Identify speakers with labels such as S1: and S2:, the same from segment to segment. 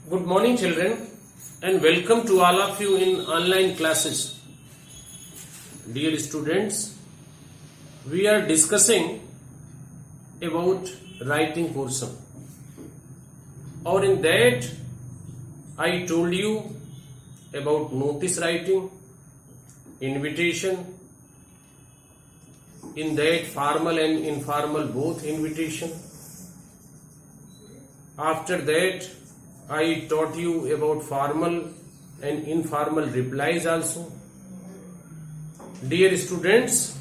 S1: Good morning, children, and welcome to all of you in online classes. Dear students, we are discussing about writing portion. Or in that, I told you about notice writing, invitation. In that, formal and informal both invitation. After that, I taught you about formal and informal replies also. Dear students,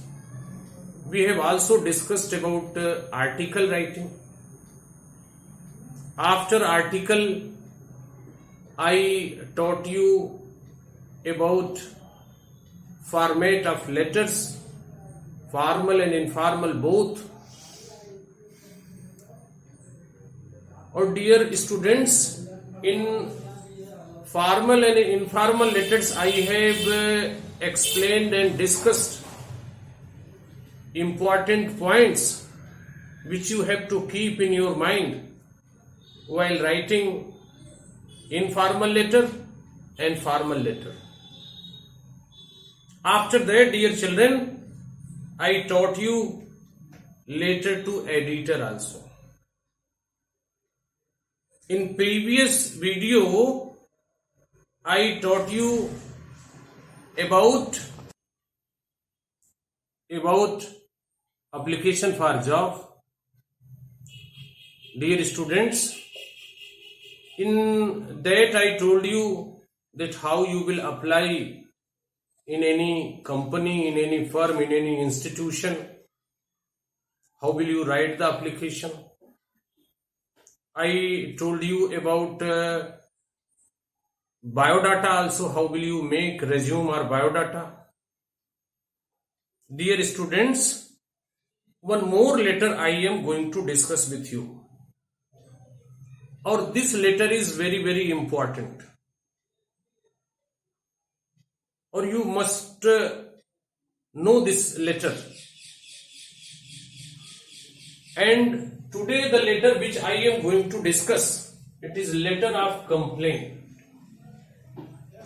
S1: we have also discussed about article writing. After article, I taught you about format of letters, formal and informal both. Or dear students, in formal and informal letters I have explained and discussed important points which you have to keep in your mind while writing informal letter and formal letter. After that, dear children, I taught you letter to editor also. In previous video, I taught you about application for job. Dear students, in that I told you that how you will apply in any company, in any firm, in any institution. How will you write the application? I told you about biodata also. How will you make resume or biodata? Dear students, one more letter I am going to discuss with you. Or this letter is very, very important. Or you must know this letter. And today the letter which I am going to discuss, it is letter of complaint.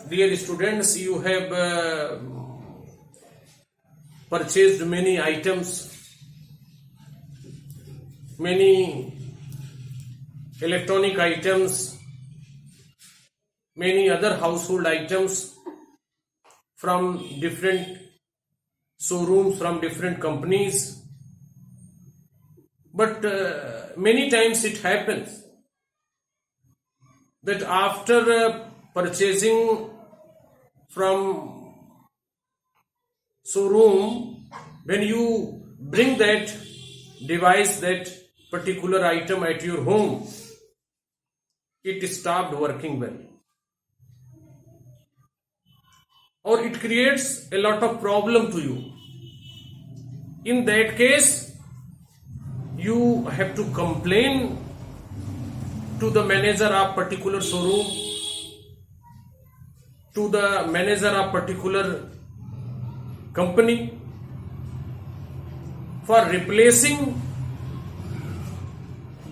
S1: Dear students, you have purchased many items, many electronic items, many other household items from different showrooms, from different companies. But many times it happens that after purchasing from showroom, when you bring that device, that particular item at your home, it stopped working well. Or it creates a lot of problem to you. In that case, you have to complain to the manager of particular showroom, to the manager of particular company for replacing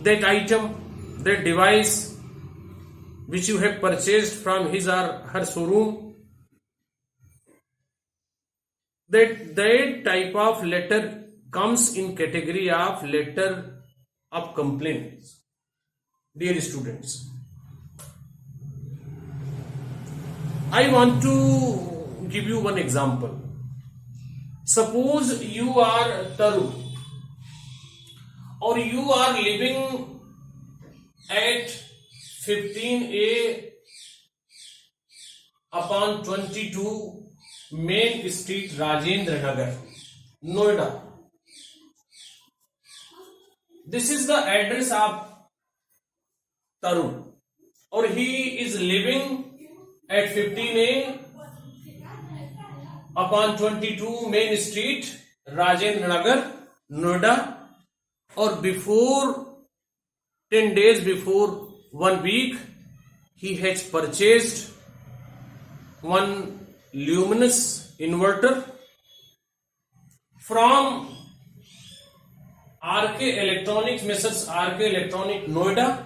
S1: that item, that device which you have purchased from his or her showroom. That type of letter comes in category of letter of complaints. Dear students, I want to give you one example. Suppose you are Taru, or you are living at 15A upon 22 Main Street, Rajendra Nagar, Noida. This is the address of Tarun, or he is living at 15A upon 22 Main Street, Rajendra Nagar, Noida, or before 10 days, before 1 week, he has purchased one luminous inverter from RK Electronics, Messrs. RK Electronic, Noida.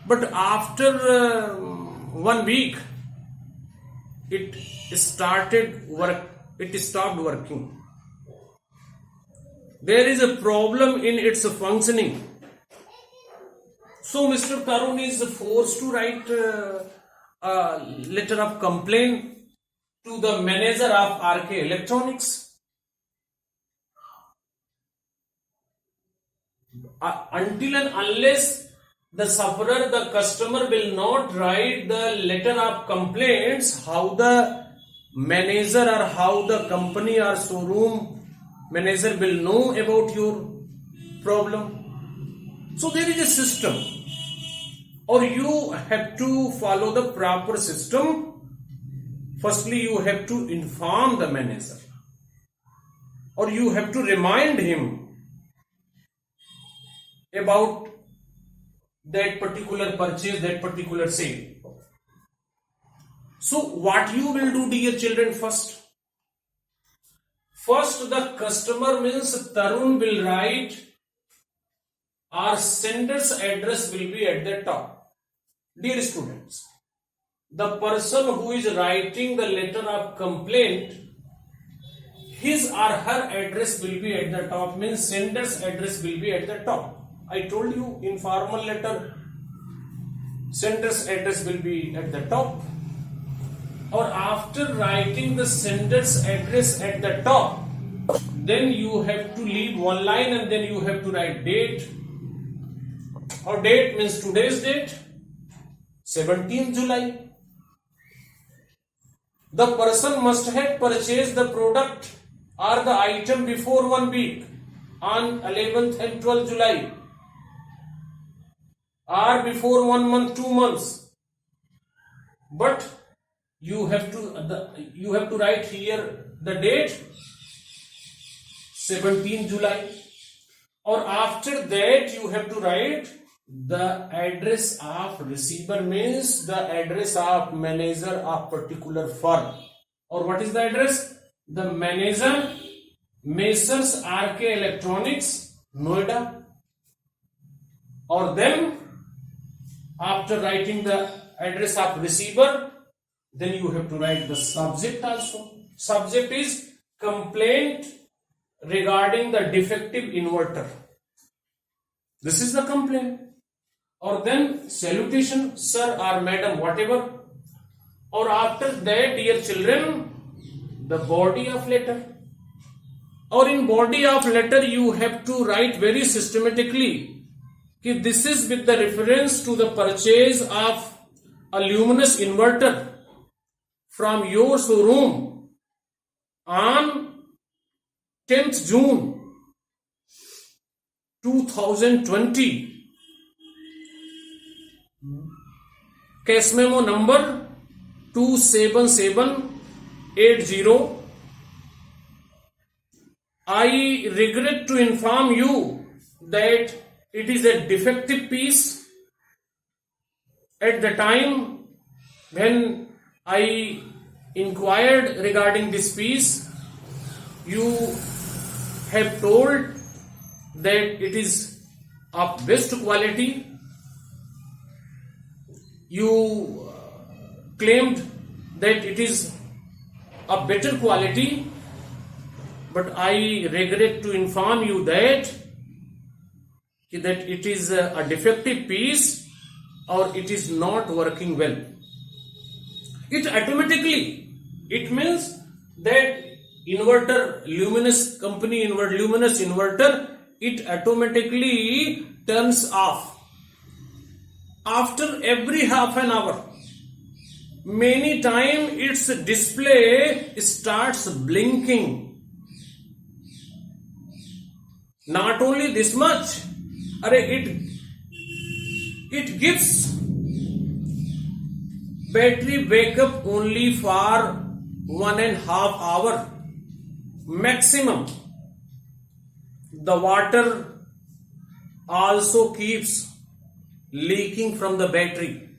S1: but after 1 week it stopped working. There is a problem in its functioning. So Mr. Tarun is forced to write a letter of complaint to the manager of RK Electronics. Until and unless the sufferer, the customer, will not write the letter of complaints, how the manager or how the company or showroom manager will know about your problem? So there is a system, or you have to follow the proper system. Firstly, you have to inform the manager, or you have to remind him about that particular purchase, that particular sale. So what you will do, dear children, first the customer, means Tarun, will write, our sender's address will be at the top. Dear students, the person who is writing the letter of complaint, his or her address will be at the top, means sender's address will be at the top. I told you, in formal letter, sender's address will be at the top. Or after writing the sender's address at the top, then you have to leave one line and then you have to write date. Or date means today's date, 17th July. The person must have purchased the product or the item before 1 week, on 11th and 12th July, or before 1 month, 2 months. But you have to write here the date, 17th July. Or after that you have to write the address of receiver, means the address of manager of particular firm. Or what is the address? The manager, Messrs RK Electronics, Noida. Or then after writing the address of receiver, then you have to write the subject also. Subject is complaint regarding the defective inverter. This is the complaint. Or then salutation, sir or madam, whatever. Or after that, dear children, the body of letter. Or in body of letter you have to write very systematically, this is with the reference to the purchase of a luminous inverter from your showroom on 10th June 2020. Case memo number 27780. I regret to inform you that it is a defective piece. At the time when I inquired regarding this piece, you have told that it is of best quality. You claimed that it is of better quality, but I regret to inform you that it is a defective piece, or it is not working well. It automatically, it means that inverter, luminous company luminous inverter, it automatically turns off after every half an hour. Many times its display starts blinking. Not only this much, it gives battery backup only for 1.5 hours maximum. The water also keeps leaking from the battery.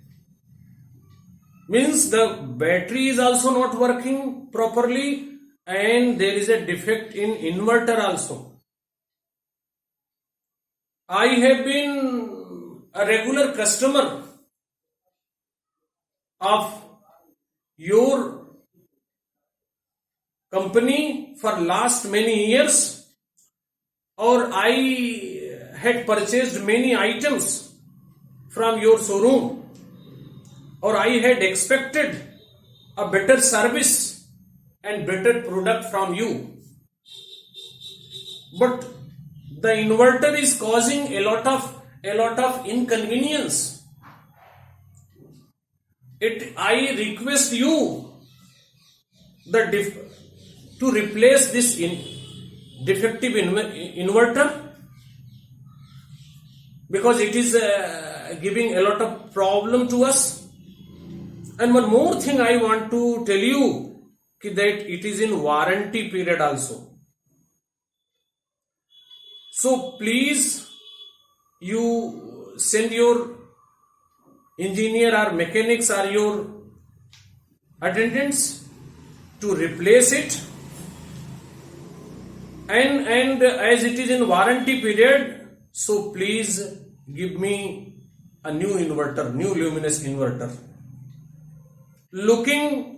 S1: Means the battery is also not working properly, and there is a defect in inverter also. I have been a regular customer of your company for last many years, or I had purchased many items from your showroom, or I had expected a better service and better product from you, but the inverter is causing a lot of inconvenience. I request you to replace this defective inverter, because it is giving a lot of problem to us. And one more thing I want to tell you, that it is in warranty period also. So please, you send your engineer or mechanics or your attendants to replace it, and as it is in warranty period, so please give me a new inverter, new luminous inverter. Looking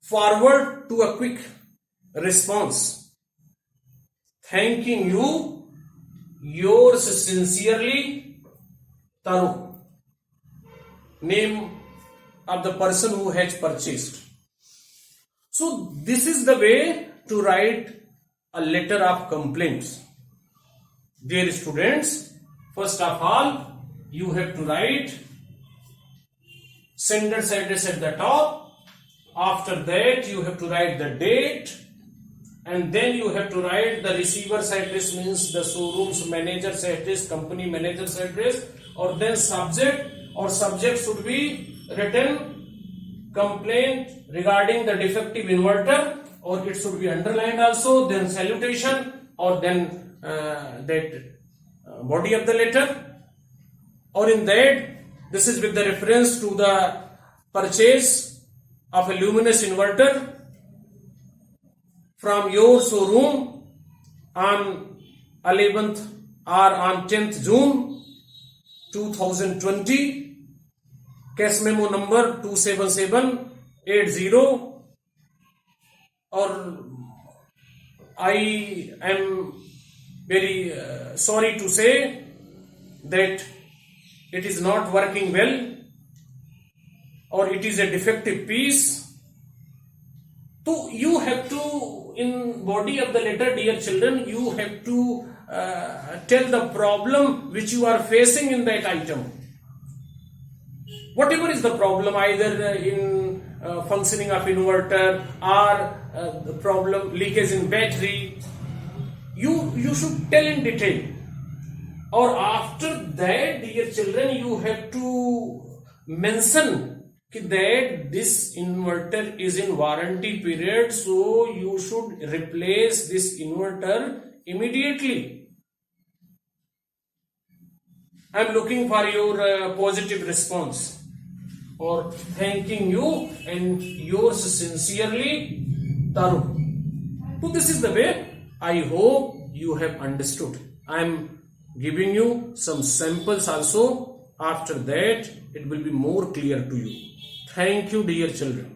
S1: forward to a quick response. Thanking you, yours sincerely, Taru. Name of the person who has purchased. So this is the way to write a letter of complaints. Dear students, first of all, you have to write sender's address at the top. After that, you have to write the date, and then you have to write the receiver's address, means the showroom's manager's address, company manager's address, or then subject, or subject should be written complaint regarding the defective inverter, or it should be underlined also, then salutation, or then that body of the letter, or in that this is with the reference to the purchase of a luminous inverter from your showroom on 11th or on 10th June 2020, case memo number 27780, or I am very sorry to say that it is not working well, or it is a defective piece. So you have to, in body of the letter, dear children, you have to tell the problem which you are facing in that item. Whatever is the problem, either in functioning of inverter, or the problem leakage in battery, you should tell in detail. Or after that, dear children, you have to mention that this inverter is in warranty period, so you should replace this inverter immediately. I am looking for your positive response, or thanking you, and yours sincerely, Taru. So this is the way. I hope you have understood. I am giving you some samples also. After that, it will be more clear to you. Thank you, dear children.